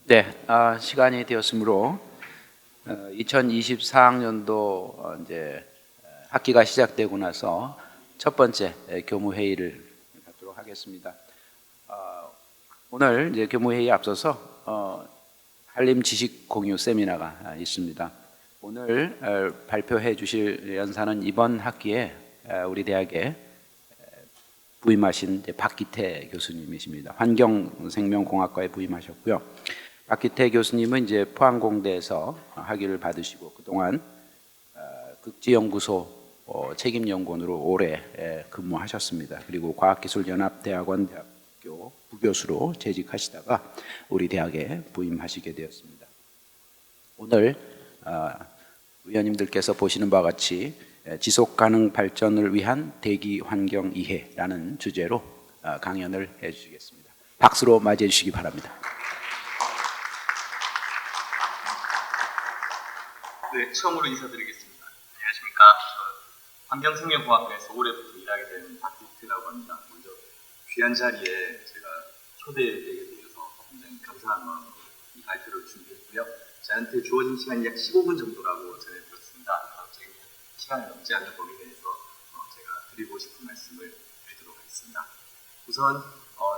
네, 시간이 되었으므로 2024학년도 이제 학기가 시작되고 나서 첫 번째 교무 회의를 갖도록 하겠습니다. 오늘 이제 교무 회의에 앞서서 한림 지식 공유 세미나가 있습니다. 오늘 발표해 주실 연사는 이번 학기에 우리 대학에 부임하신 박기태 교수님이십니다. 환경생명공학과에 부임하셨고요. 박기태 교수님은 이제 포항공대에서 학위를 받으시고 그동안 극지연구소 책임연구원으로 오래 근무하셨습니다. 그리고 과학기술연합대학원 대학교 부교수로 재직하시다가 우리 대학에 부임하시게 되었습니다. 오늘 위원님들께서 보시는 바와 같이 지속가능 발전을 위한 대기 환경 이해라는 주제로 강연을 해주시겠습니다. 박수로 맞이해 주시기 바랍니다. 네, 처음으로 인사드리겠습니다. 안녕하십니까. 환경생명공학과에서 올해부터 일하게 된 박기태라고 합니다. 먼저 귀한 자리에 제가 초대되게 되어서 굉장히 감사한 마음으로 이 발표를 준비했고요. 저한테 주어진 시간이 약 15분 정도라고 전해 들었습니다. 갑자기 시간을 넘지 않는 범위 내에서 제가 드리고 싶은 말씀을 드리도록 하겠습니다. 우선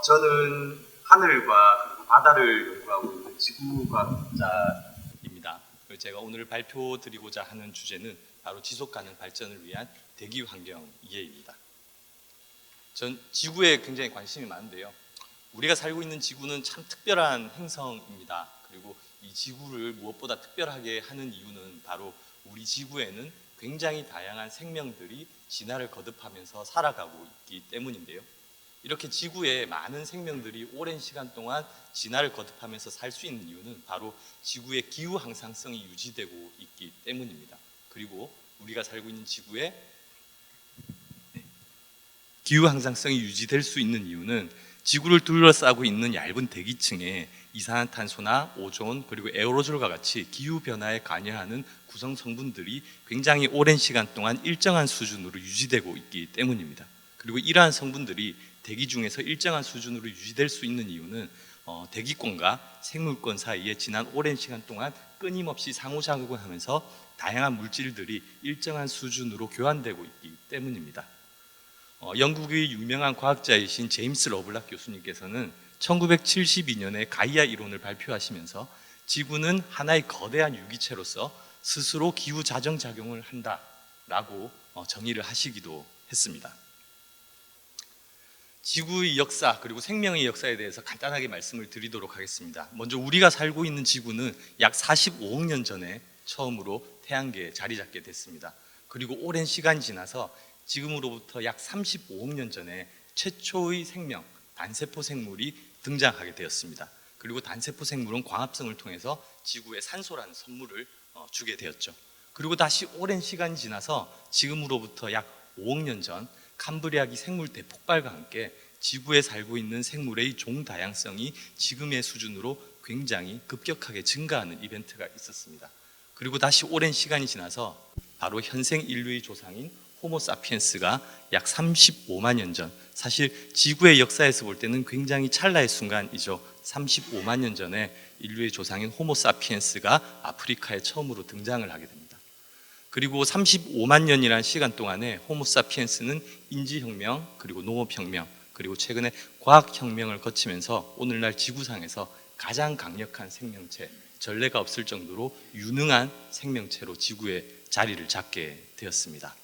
저는 하늘과 그리고 바다를 연구하고 있는 지구과학자입니다. 제가 오늘 발표드리고자 하는 주제는 바로 지속가능 발전을 위한 대기 환경 이해입니다. 전 지구에 굉장히 관심이 많은데요. 우리가 살고 있는 지구는 참 특별한 행성입니다. 그리고 이 지구를 무엇보다 특별하게 하는 이유는 바로 우리 지구에는 굉장히 다양한 생명들이 진화를 거듭하면서 살아가고 있기 때문인데요. 이렇게 지구에 많은 생명들이 오랜 시간 동안 진화를 거듭하면서 살 수 있는 이유는 바로 지구의 기후 항상성이 유지되고 있기 때문입니다. 그리고 우리가 살고 있는 지구에 기후 항상성이 유지될 수 있는 이유는 지구를 둘러싸고 있는 얇은 대기층에 이산화탄소나 오존 그리고 에어로졸과 같이 기후 변화에 관여하는 구성 성분들이 굉장히 오랜 시간 동안 일정한 수준으로 유지되고 있기 때문입니다. 그리고 이러한 성분들이 대기 중에서 일정한 수준으로 유지될 수 있는 이유는 대기권과 생물권 사이에 지난 오랜 시간 동안 끊임없이 상호작용을 하면서 다양한 물질들이 일정한 수준으로 교환되고 있기 때문입니다. 영국의 유명한 과학자이신 제임스 러블락 교수님께서는 1972년에 가이아 이론을 발표하시면서 지구는 하나의 거대한 유기체로서 스스로 기후 자정작용을 한다라고 정의를 하시기도 했습니다. 지구의 역사 그리고 생명의 역사에 대해서 간단하게 말씀을 드리도록 하겠습니다. 먼저 우리가 살고 있는 지구는 약 45억 년 전에 처음으로 태양계에 자리 잡게 됐습니다. 그리고 오랜 시간이 지나서 지금으로부터 약 35억 년 전에 최초의 생명, 단세포 생물이 등장하게 되었습니다. 그리고 단세포 생물은 광합성을 통해서 지구에 산소라는 선물을 주게 되었죠. 그리고 다시 오랜 시간이 지나서 지금으로부터 약 5억 년 전 캄브리아기 생물 대폭발과 함께 지구에 살고 있는 생물의 종 다양성이 지금의 수준으로 굉장히 급격하게 증가하는 이벤트가 있었습니다. 그리고 다시 오랜 시간이 지나서 바로 현생 인류의 조상인 호모사피엔스가 약 35만 년 전, 사실 지구의 역사에서 볼 때는 굉장히 찰나의 순간이죠. 35만 년 전에 인류의 조상인 호모사피엔스가 아프리카에 처음으로 등장을 하게 됩니다. 그리고 35만 년이라는 시간 동안에 호모사피엔스는 인지혁명, 그리고 농업혁명, 그리고 최근에 과학혁명을 거치면서 오늘날 지구상에서 가장 강력한 생명체, 전례가 없을 정도로 유능한 생명체로 지구에 자리를 잡게 되었습니다.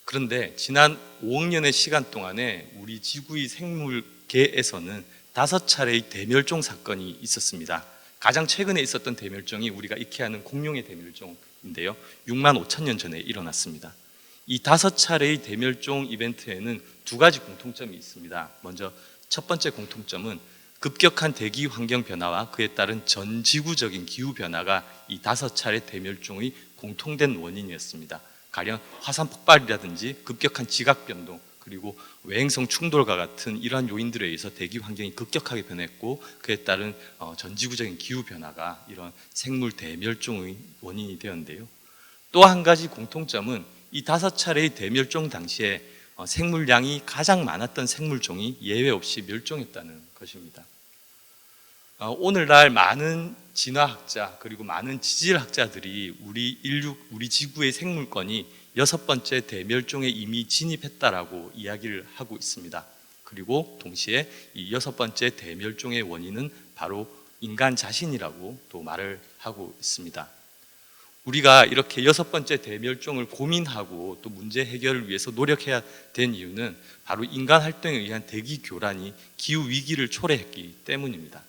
그런데 지난 5억 년의 시간 동안에 우리 지구의 생물계에서는 5차례의 대멸종 사건이 있었습니다. 가장 최근에 있었던 대멸종이 우리가 익히 아는 공룡의 대멸종인데요. 6만 5천 년 전에 일어났습니다. 이 5차례의 대멸종 이벤트에는 두 가지 공통점이 있습니다. 먼저 첫 번째 공통점은 급격한 대기 환경 변화와 그에 따른 전 지구적인 기후 변화가 이 5차례 대멸종의 공통된 원인이었습니다. 가령 화산 폭발이라든지 급격한 지각 변동 그리고 외행성 충돌과 같은 이러한 요인들에 의해서 대기 환경이 급격하게 변했고 그에 따른 전지구적인 기후 변화가 이런 생물 대멸종의 원인이 되었는데요. 또 한 가지 공통점은 이 5차례의 대멸종 당시에 생물량이 가장 많았던 생물종이 예외 없이 멸종했다는 것입니다. 오늘날 많은 진화학자 그리고 많은 지질학자들이 우리 지구의 생물권이 6번째 대멸종에 이미 진입했다라고 이야기를 하고 있습니다. 그리고 동시에 이 6번째 대멸종의 원인은 바로 인간 자신이라고 또 말을 하고 있습니다. 우리가 이렇게 6번째 대멸종을 고민하고 또 문제 해결을 위해서 노력해야 된 이유는 바로 인간 활동에 의한 대기 교란이 기후 위기를 초래했기 때문입니다.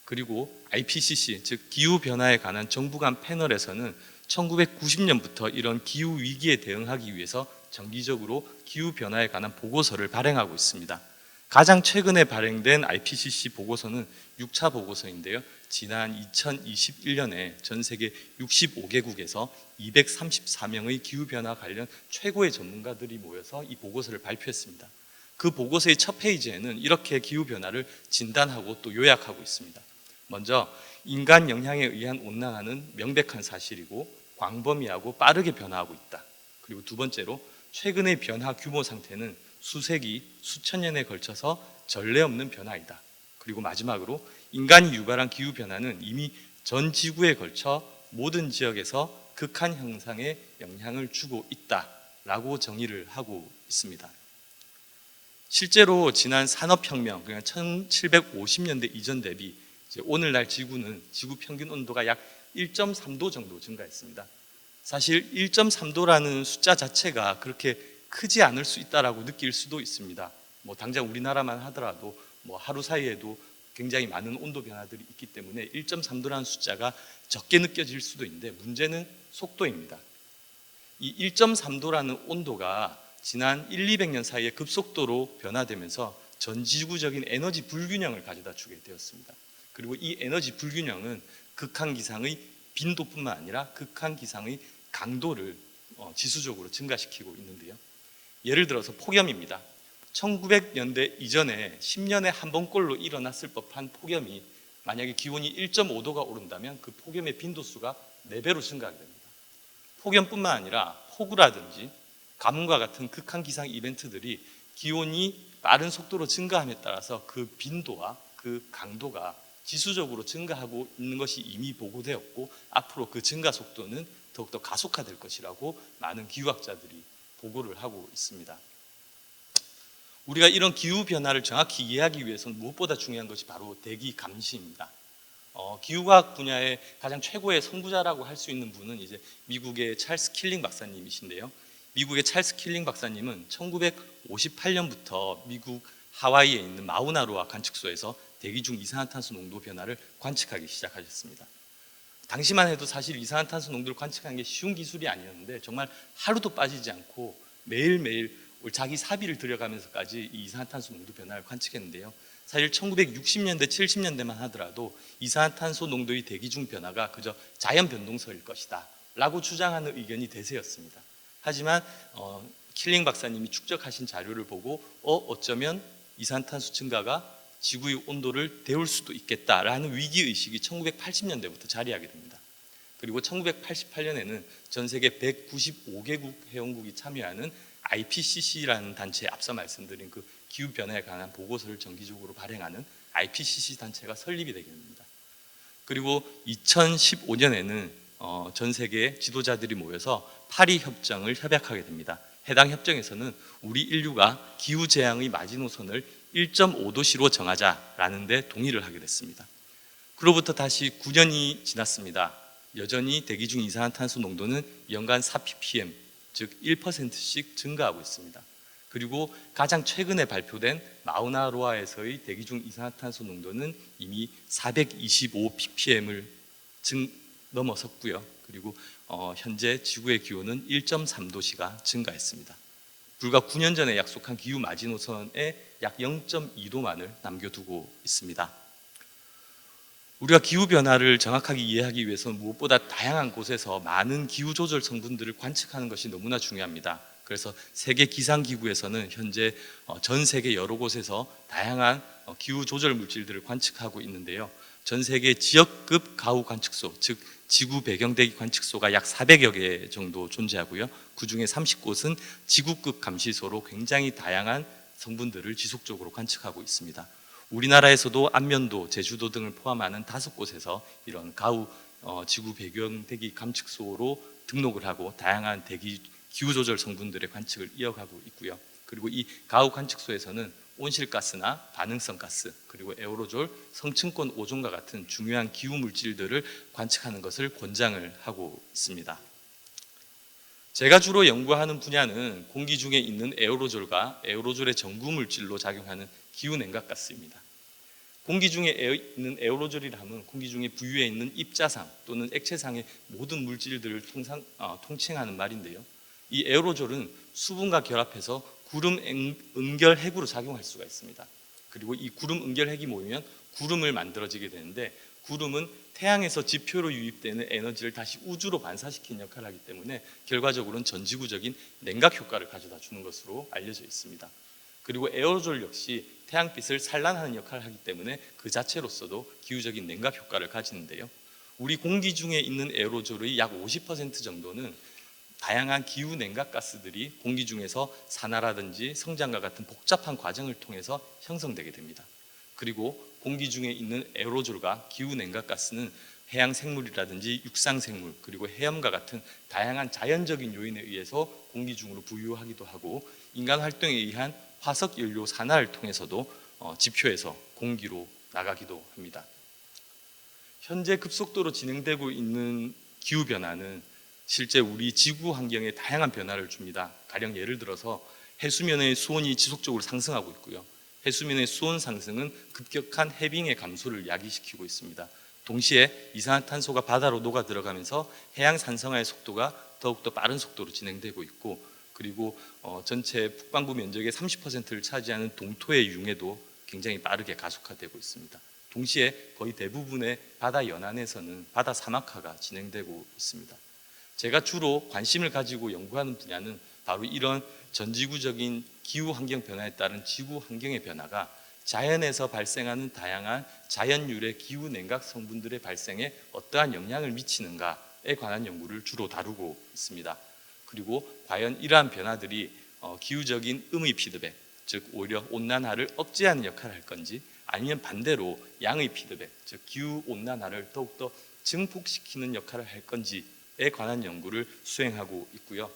그리고 IPCC, 즉 기후 변화에 관한 정부 간 패널에서는 1990년부터 이런 기후 위기에 대응하기 위해서 정기적으로 기후 변화에 관한 보고서를 발행하고 있습니다. 가장 최근에 발행된 IPCC 보고서는 6차 보고서인데요. 지난 2021년에 전 세계 65개국에서 234명의 기후변화 관련 최고의 전문가들이 모여서 이 보고서를 발표했습니다. 그 보고서의 첫 페이지에는 이렇게 기후변화를 진단하고 또 요약하고 있습니다. 먼저 인간 영향에 의한 온난화는 명백한 사실이고 광범위하고 빠르게 변화하고 있다. 그리고 두 번째로 최근의 변화 규모 상태는 수세기, 수천 년에 걸쳐서 전례 없는 변화이다. 그리고 마지막으로 인간이 유발한 기후변화는 이미 전 지구에 걸쳐 모든 지역에서 극한 현상에 영향을 주고 있다라고 정의를 하고 있습니다. 실제로 지난 산업혁명, 그러니까 1750년대 이전 대비 오늘날 지구는 지구 평균 온도가 약 1.3도 정도 증가했습니다. 사실 1.3도라는 숫자 자체가 그렇게 크지 않을 수 있다라고 느낄 수도 있습니다. 당장 우리나라만 하더라도 하루 사이에도 굉장히 많은 온도 변화들이 있기 때문에 1.3도라는 숫자가 적게 느껴질 수도 있는데 문제는 속도입니다. 이 1.3도라는 온도가 지난 200년 사이에 급속도로 변화되면서 전 지구적인 에너지 불균형을 가져다 주게 되었습니다. 그리고 이 에너지 불균형은 극한 기상의 빈도뿐만 아니라 극한 기상의 강도를 지수적으로 증가시키고 있는데요. 예를 들어서 폭염입니다. 1900년대 이전에 10년에 한 번꼴로 일어났을 법한 폭염이 만약에 기온이 1.5도가 오른다면 그 폭염의 빈도수가 4배로 증가하게 됩니다. 폭염뿐만 아니라 폭우라든지 가뭄과 같은 극한 기상 이벤트들이 기온이 빠른 속도로 증가함에 따라서 그 빈도와 그 강도가 지수적으로 증가하고 있는 것이 이미 보고되었고 앞으로 그 증가 속도는 더욱더 가속화될 것이라고 많은 기후학자들이 보고를 하고 있습니다. 우리가 이런 기후변화를 정확히 이해하기 위해서는 무엇보다 중요한 것이 바로 대기 감시입니다. 기후과학 분야의 가장 최고의 선구자라고 할 수 있는 분은 이제 미국의 찰스 킬링 박사님이신데요. 미국의 찰스 킬링 박사님은 1958년부터 미국 하와이에 있는 마우나로아 관측소에서 대기 중 이산화탄소 농도 변화를 관측하기 시작하셨습니다. 당시만 해도 사실 이산화탄소 농도를 관측하는 게 쉬운 기술이 아니었는데 정말 하루도 빠지지 않고 매일매일 자기 사비를 들여가면서까지 이 이산화탄소 농도 변화를 관측했는데요. 사실 1960년대, 70년대만 하더라도 이산화탄소 농도의 대기 중 변화가 그저 자연 변동설일 것이다 라고 주장하는 의견이 대세였습니다. 하지만 킬링 박사님이 축적하신 자료를 보고 어쩌면 이산화탄소 증가가 지구의 온도를 데울 수도 있겠다라는 위기의식이 1980년대부터 자리하게 됩니다. 그리고 1988년에는 전 세계 195개국 회원국이 참여하는 IPCC라는 단체에 앞서 말씀드린 그 기후변화에 관한 보고서를 정기적으로 발행하는 IPCC 단체가 설립이 되게 됩니다. 그리고 2015년에는 전 세계 지도자들이 모여서 파리 협정을 협약하게 됩니다. 해당 협정에서는 우리 인류가 기후재앙의 마지노선을 1.5도씨로 정하자라는 데 동의를 하게 됐습니다. 그로부터 다시 9년이 지났습니다. 여전히 대기 중 이산화탄소 농도는 연간 4ppm, 즉 1%씩 증가하고 있습니다. 그리고 가장 최근에 발표된 마우나로아에서의 대기 중 이산화탄소 농도는 이미 425ppm을 넘어섰고요. 그리고 현재 지구의 기온은 1.3도씨가 증가했습니다. 불과 9년 전에 약속한 기후 마지노선에 약 0.2도만을 남겨두고 있습니다. 우리가 기후변화를 정확하게 이해하기 위해서는 무엇보다 다양한 곳에서 많은 기후조절 성분들을 관측하는 것이 너무나 중요합니다. 그래서 세계기상기구에서는 현재 전 세계 여러 곳에서 다양한 기후조절 물질들을 관측하고 있는데요. 전 세계 지역급 가후 관측소, 즉 지구 배경 대기 관측소가 약 400여 개 정도 존재하고요. 그중에 30곳은 지구급 감시소로 굉장히 다양한 성분들을 지속적으로 관측하고 있습니다. 우리나라에서도 안면도, 제주도 등을 포함하는 5곳에서 이런 가우 지구 배경 대기 감측소로 등록을 하고 다양한 대기 기후 조절 성분들의 관측을 이어가고 있고요. 그리고 이 가우 관측소에서는 온실가스나 반응성 가스, 그리고 에어로졸, 성층권 오존과 같은 중요한 기후 물질들을 관측하는 것을 권장을 하고 있습니다. 제가 주로 연구하는 분야는 공기 중에 있는 에어로졸과 에어로졸의 전구 물질로 작용하는 기후 냉각가스입니다. 공기 중에 있는 에어로졸이라 하면 공기 중에 부유해 있는 입자상 또는 액체상의 모든 물질들을 통칭하는 말인데요. 이 에어로졸은 수분과 결합해서 구름 응결핵으로 작용할 수가 있습니다. 그리고 이 구름 응결핵이 모이면 구름을 만들어지게 되는데, 구름은 태양에서 지표로 유입되는 에너지를 다시 우주로 반사시키는 역할을 하기 때문에 결과적으로는 전지구적인 냉각 효과를 가져다 주는 것으로 알려져 있습니다. 그리고 에어로졸 역시 태양빛을 산란하는 역할을 하기 때문에 그 자체로서도 기후적인 냉각 효과를 가지는데요. 우리 공기 중에 있는 에어로졸의 약 50% 정도는 다양한 기후 냉각 가스들이 공기 중에서 산화라든지 성장과 같은 복잡한 과정을 통해서 형성되게 됩니다. 그리고 공기 중에 있는 에어로졸과 기후 냉각 가스는 해양 생물이라든지 육상 생물, 그리고 해염과 같은 다양한 자연적인 요인에 의해서 공기 중으로 부유하기도 하고, 인간 활동에 의한 화석 연료 산화를 통해서도 지표에서 공기로 나가기도 합니다. 현재 급속도로 진행되고 있는 기후 변화는 실제 우리 지구 환경에 다양한 변화를 줍니다. 가령 예를 들어서 해수면의 수온이 지속적으로 상승하고 있고요. 해수면의 수온 상승은 급격한 해빙의 감소를 야기시키고 있습니다. 동시에 이산화탄소가 바다로 녹아 들어가면서 해양 산성화의 속도가 더욱더 빠른 속도로 진행되고 있고, 그리고 전체 북반구 면적의 30%를 차지하는 동토의 융해도 굉장히 빠르게 가속화되고 있습니다. 동시에 거의 대부분의 바다 연안에서는 바다 사막화가 진행되고 있습니다. 제가 주로 관심을 가지고 연구하는 분야는 바로 이런 전지구적인 기후 환경 변화에 따른 지구 환경의 변화가 자연에서 발생하는 다양한 자연유래 기후 냉각 성분들의 발생에 어떠한 영향을 미치는가에 관한 연구를 주로 다루고 있습니다. 그리고 과연 이러한 변화들이 기후적인 음의 피드백, 즉 오히려 온난화를 억제하는 역할을 할 건지, 아니면 반대로 양의 피드백, 즉 기후 온난화를 더욱더 증폭시키는 역할을 할 건지에 관한 연구를 수행하고 있고요.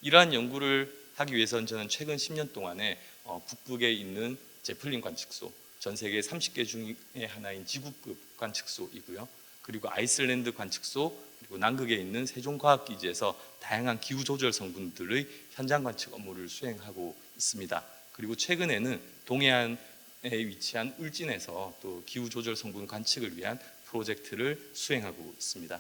이러한 연구를 하기 위해서는 저는 최근 10년 동안에 북극에 있는 제플린 관측소, 전 세계 30개 중에 하나인 지구급 관측소이고요. 그리고 아이슬란드 관측소, 그리고 남극에 있는 세종과학기지에서 다양한 기후 조절 성분들의 현장 관측 업무를 수행하고 있습니다. 그리고 최근에는 동해안에 위치한 울진에서 또 기후 조절 성분 관측을 위한 프로젝트를 수행하고 있습니다.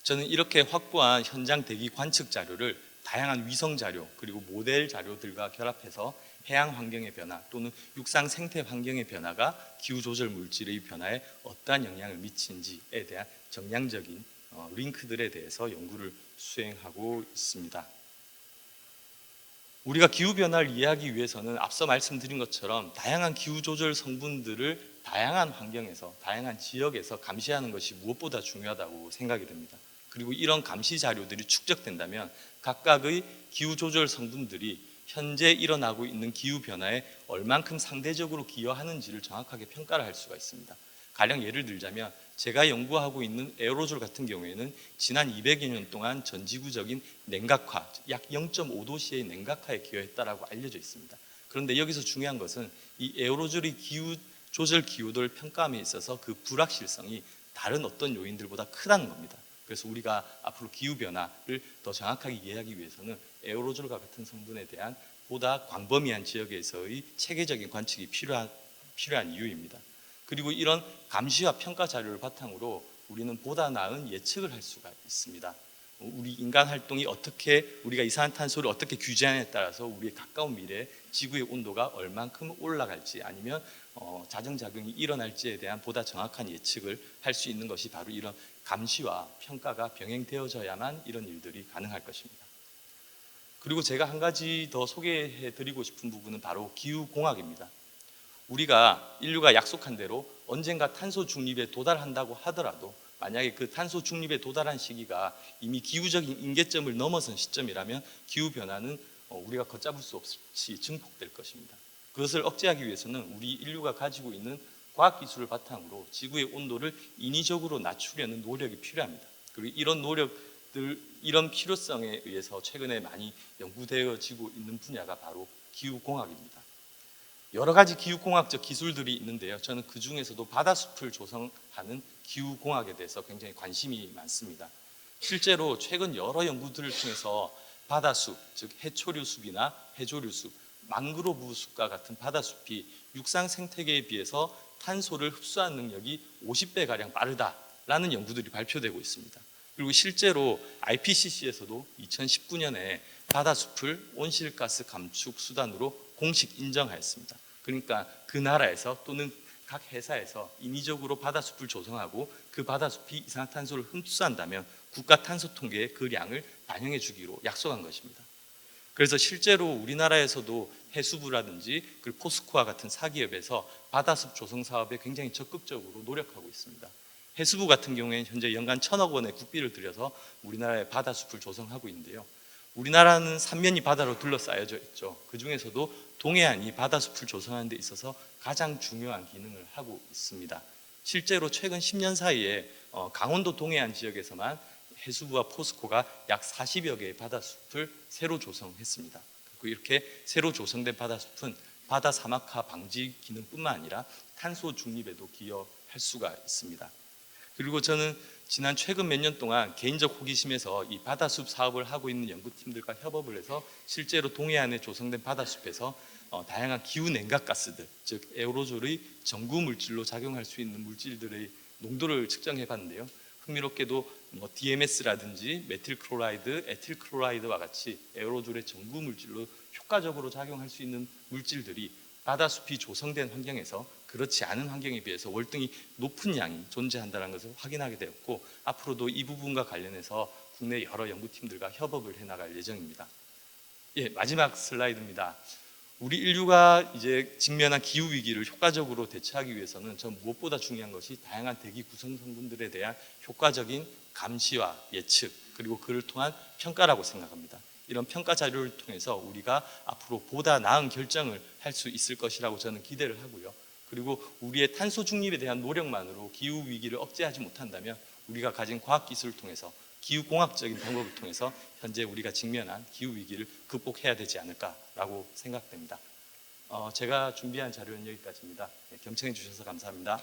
저는 이렇게 확보한 현장 대기 관측 자료를 다양한 위성 자료 그리고 모델 자료들과 결합해서 해양 환경의 변화 또는 육상 생태 환경의 변화가 기후 조절 물질의 변화에 어떠한 영향을 미치는지에 대한 정량적인 링크들에 대해서 연구를 수행하고 있습니다. 우리가 기후 변화를 이해하기 위해서는 앞서 말씀드린 것처럼 다양한 기후 조절 성분들을 다양한 환경에서, 다양한 지역에서 감시하는 것이 무엇보다 중요하다고 생각이 됩니다. 그리고 이런 감시 자료들이 축적된다면 각각의 기후 조절 성분들이 현재 일어나고 있는 기후 변화에 얼만큼 상대적으로 기여하는지를 정확하게 평가를 할 수가 있습니다. 가령 예를 들자면 제가 연구하고 있는 에어로졸 같은 경우에는 지난 200여 년 동안 전지구적인 냉각화, 약 0.5도씨의 냉각화에 기여했다라고 알려져 있습니다. 그런데 여기서 중요한 것은 이 에어로졸의 기후 조절 기호도를 평가함에 있어서 그 불확실성이 다른 어떤 요인들보다 크다는 겁니다. 그래서 우리가 앞으로 기후 변화를 더 정확하게 이해하기 위해서는 에어로졸과 같은 성분에 대한 보다 광범위한 지역에서의 체계적인 관측이 필요한 이유입니다. 그리고 이런 감시와 평가 자료를 바탕으로 우리는 보다 나은 예측을 할 수가 있습니다. 우리 인간 활동이 어떻게, 우리가 이산화탄소를 어떻게 규제하느냐에 따라서 우리의 가까운 미래에 지구의 온도가 얼만큼 올라갈지 아니면 자정작용이 일어날지에 대한 보다 정확한 예측을 할 수 있는 것이 바로 이런 감시와 평가가 병행되어져야만 이런 일들이 가능할 것입니다. 그리고 제가 한 가지 더 소개해 드리고 싶은 부분은 바로 기후공학입니다. 우리가 인류가 약속한 대로 언젠가 탄소 중립에 도달한다고 하더라도 만약에 그 탄소 중립에 도달한 시기가 이미 기후적인 임계점을 넘어선 시점이라면 기후변화는 우리가 걷잡을 수 없이 증폭될 것입니다. 그것을 억제하기 위해서는 우리 인류가 가지고 있는 과학기술을 바탕으로 지구의 온도를 인위적으로 낮추려는 노력이 필요합니다. 그리고 이런 노력들, 이런 필요성에 의해서 최근에 많이 연구되어지고 있는 분야가 바로 기후공학입니다. 여러 가지 기후공학적 기술들이 있는데요. 저는 그 중에서도 바다숲을 조성하는 기후공학에 대해서 굉장히 관심이 많습니다. 실제로 최근 여러 연구들을 통해서 바다숲, 즉 해초류숲이나 해조류숲, 망그로브 숲과 같은 바다숲이 육상 생태계에 비해서 탄소를 흡수하는 능력이 50배가량 빠르다라는 연구들이 발표되고 있습니다. 그리고 실제로 IPCC에서도 2019년에 바다숲을 온실가스 감축 수단으로 공식 인정하였습니다. 그러니까 그 나라에서 또는 각 회사에서 인위적으로 바다숲을 조성하고 그 바다숲이 이산화탄소를 흡수한다면 국가 탄소 통계에 그 량을 반영해 주기로 약속한 것입니다. 그래서 실제로 우리나라에서도 해수부라든지 그리고 포스코와 같은 사기업에서 바다숲 조성 사업에 굉장히 적극적으로 노력하고 있습니다. 해수부 같은 경우에는 현재 연간 1,000억 원의 국비를 들여서 우리나라의 바다숲을 조성하고 있는데요. 우리나라는 삼면이 바다로 둘러싸여져 있죠. 그 중에서도 동해안이 바다숲을 조성하는 데 있어서 가장 중요한 기능을 하고 있습니다. 실제로 최근 10년 사이에 강원도 동해안 지역에서만 해수부와 포스코가 약 40여 개의 바다숲을 새로 조성했습니다. 그리고 이렇게 새로 조성된 바다숲은 바다 사막화 방지 기능뿐만 아니라 탄소 중립에도 기여할 수가 있습니다. 그리고 저는 지난 최근 몇 년 동안 개인적 호기심에서 이 바다숲 사업을 하고 있는 연구팀들과 협업을 해서 실제로 동해안에 조성된 바다숲에서 다양한 기후 냉각가스들, 즉 에어로졸의 전구 물질로 작용할 수 있는 물질들의 농도를 측정해 봤는데요. 흥미롭게도 DMS라든지 메틸크로라이드, 에틸크로라이드와 같이 에어로졸의 전구 물질로 효과적으로 작용할 수 있는 물질들이 바다숲이 조성된 환경에서 그렇지 않은 환경에 비해서 월등히 높은 양이 존재한다는 것을 확인하게 되었고, 앞으로도 이 부분과 관련해서 국내 여러 연구팀들과 협업을 해나갈 예정입니다. 예, 마지막 슬라이드입니다. 우리 인류가 이제 직면한 기후 위기를 효과적으로 대처하기 위해서는 전 무엇보다 중요한 것이 다양한 대기 구성 성분들에 대한 효과적인 감시와 예측, 그리고 그를 통한 평가라고 생각합니다. 이런 평가 자료를 통해서 우리가 앞으로 보다 나은 결정을 할 수 있을 것이라고 저는 기대를 하고요. 그리고 우리의 탄소 중립에 대한 노력만으로 기후 위기를 억제하지 못한다면 우리가 가진 과학 기술을 통해서 기후공학적인 방법을 통해서 현재 우리가 직면한 기후 위기를 극복해야 되지 않을까라고 생각됩니다. 제가 준비한 자료는 여기까지입니다. 경청해 주셔서 감사합니다.